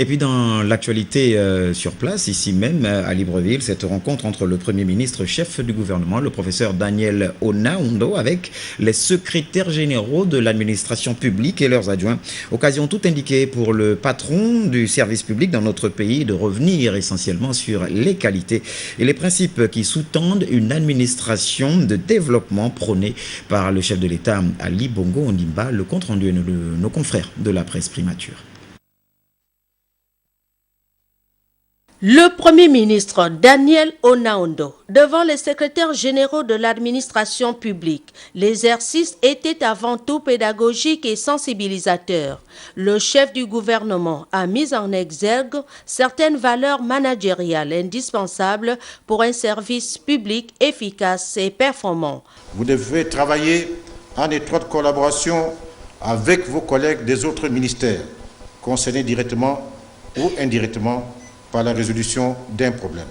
Et puis dans l'actualité sur place, ici même à Libreville, cette rencontre entre le Premier ministre, chef du gouvernement, le professeur Daniel Onaondo, avec les secrétaires généraux de l'administration publique et leurs adjoints. Occasion tout indiquée pour le patron du service public dans notre pays de revenir essentiellement sur les qualités et les principes qui sous-tendent une administration de développement prônée par le chef de l'État Ali Bongo Ondimba. Le compte rendu de nos confrères de la presse Primature. Le Premier ministre Daniel Onaondo, devant les secrétaires généraux de l'administration publique, l'exercice était avant tout pédagogique et sensibilisateur. Le chef du gouvernement a mis en exergue certaines valeurs managériales indispensables pour un service public efficace et performant. Vous devez travailler en étroite collaboration avec vos collègues des autres ministères, concernés directement ou indirectement par la résolution d'un problème.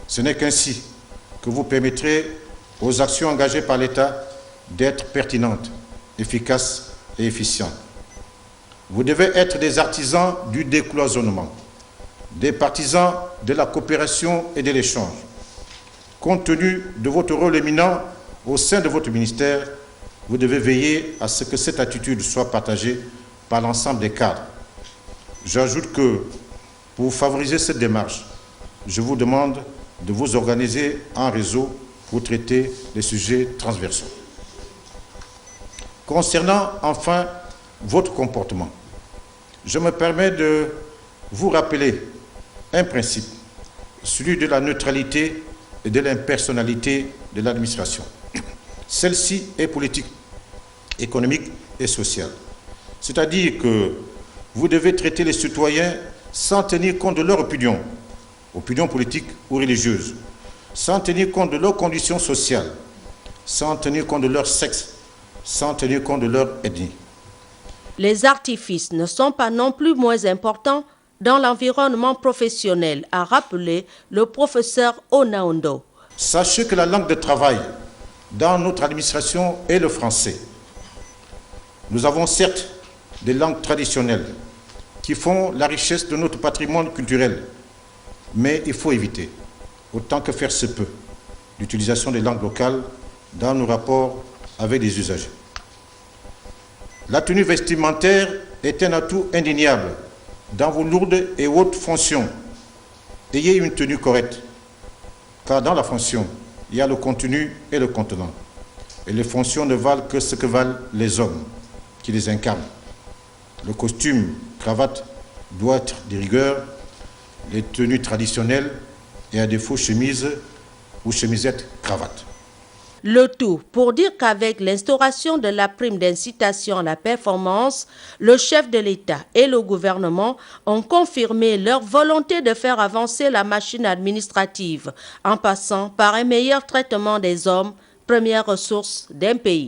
Ce n'est qu'ainsi que vous permettrez aux actions engagées par l'État d'être pertinentes, efficaces et efficientes. Vous devez être des artisans du décloisonnement, des partisans de la coopération et de l'échange. Compte tenu de votre rôle éminent au sein de votre ministère, vous devez veiller à ce que cette attitude soit partagée par l'ensemble des cadres. J'ajoute que pour favoriser cette démarche, je vous demande de vous organiser en réseau pour traiter les sujets transversaux. Concernant enfin votre comportement, je me permets de vous rappeler un principe, celui de la neutralité et de l'impersonnalité de l'administration. Celle-ci est politique, économique et sociale. C'est-à-dire que vous devez traiter les citoyens sans tenir compte de leur opinion politique ou religieuse, sans tenir compte de leurs conditions sociales, sans tenir compte de leur sexe, sans tenir compte de leur ethnie. Les artifices ne sont pas non plus moins importants dans l'environnement professionnel, a rappelé le professeur Onaondo. Sachez que la langue de travail dans notre administration est le français. Nous avons certes des langues traditionnelles qui font la richesse de notre patrimoine culturel. Mais il faut éviter, autant que faire se peut, l'utilisation des langues locales dans nos rapports avec les usagers. La tenue vestimentaire est un atout indéniable dans vos lourdes et hautes fonctions. Ayez une tenue correcte, car dans la fonction, il y a le contenu et le contenant. Et les fonctions ne valent que ce que valent les hommes qui les incarnent. Le costume, cravate doit être de rigueur, les tenues traditionnelles et à défaut chemise ou chemisette cravate. Le tout pour dire qu'avec l'instauration de la prime d'incitation à la performance, le chef de l'État et le gouvernement ont confirmé leur volonté de faire avancer la machine administrative en passant par un meilleur traitement des hommes, première ressource d'un pays.